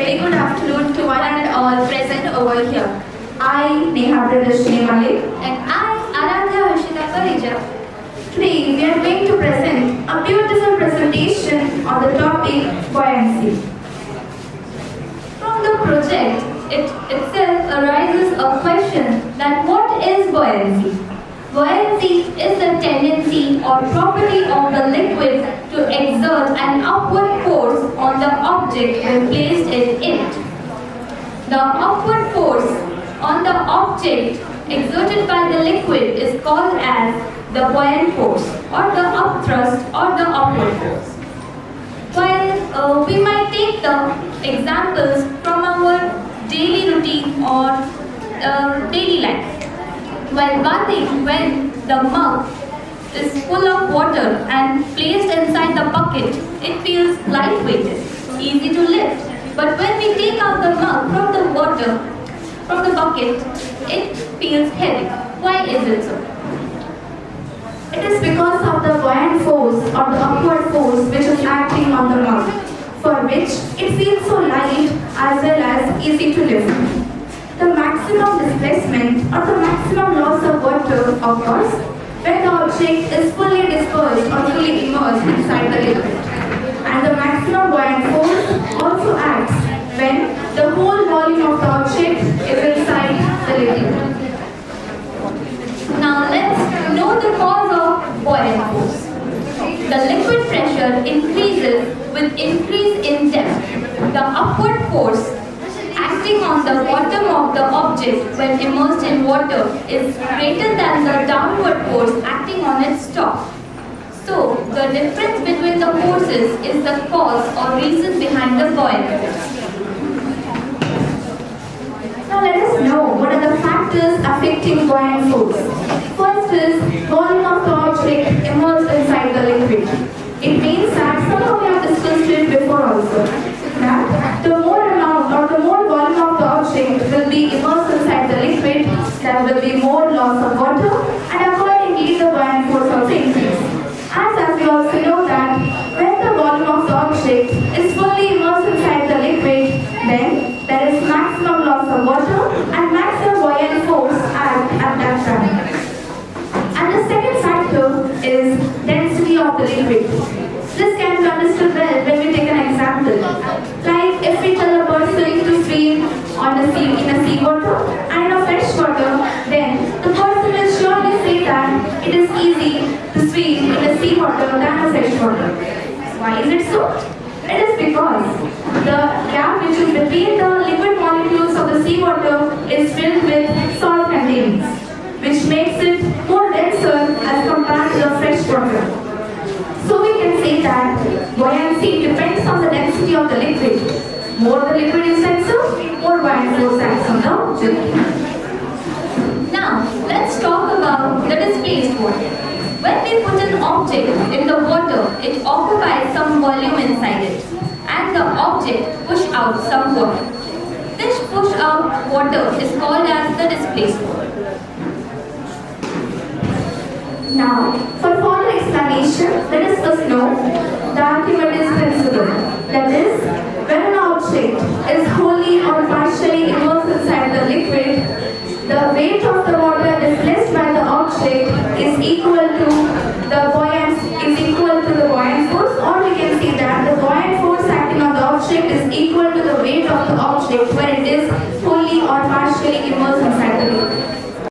Very good afternoon to one and all present over here. I, Neha Pradashini Malik, And I, Aradhya Harshita Pareja. today we are going to present a beautiful presentation on the topic buoyancy. From the project, it itself arises a question that what is buoyancy? Buoyancy is the tendency or property of the liquid to exert an upward force on the object when placed in it. The upward force on the object exerted by the liquid is called as the buoyant force or the upthrust or the upward force. While we might take the examples from our daily routine or daily life. While bathing, when the mug is full of water and placed inside the bucket, it feels lightweighted, easy to lift. But when we take out the mug from the water, from the bucket, it feels heavy. Why is it so? It is because of the buoyant force or the upward force which is acting on the mug, for which it feels so light as well as easy to lift. The maximum displacement or the maximum loss of water occurs when the object is fully dispersed or fully immersed inside the liquid. And the maximum buoyant force also acts when the whole volume of the object is inside the liquid. Now let's know the cause of buoyant force. The liquid pressure increases with increase in depth. The upward force acting on the bottom of the object when immersed in water is greater than the downward force acting on its top. So, the difference between the forces is the cause or reason behind the buoyant force. Now let us know what are the factors affecting buoyant force. First is volume of the object immersed inside the liquid. It means that somehow we have discussed it before also. That the more amount or the more volume of the object will be immersed inside the liquid, there will be more loss of water and accordingly the buoyant force also increases. As we also know that when the volume of the object is fully immersed inside the liquid, then there is maximum loss of water and maximum buoyant force at that time. And the second factor is density of the liquid. This can be understood well when we take an example. Like if we tell a person to swim in a seawater and in a fresh water, then the person will surely say that it is easy to swim in a seawater than a fresh water. Why is it so? It is because the gap which is between the liquid molecules of the seawater is filled with salt containings, which makes it more denser as compared to the fresh water. So we can say that buoyancy depends on the density of the liquid. More the liquid is denser, more buoyant force acts on the object. Now, let's talk about the displaced water. When we put an object in the water, it occupies some volume inside it, and the object push out some water. This push out water is called as the displaced water. Now, for further explanation, let us first know the Archimedes principle. That is, when an object is wholly or partially immersed inside the liquid, the weight of the water displaced by the object is equal to the buoyant force, or we can see that the buoyant force acting on the object is equal to the weight of the object when it is fully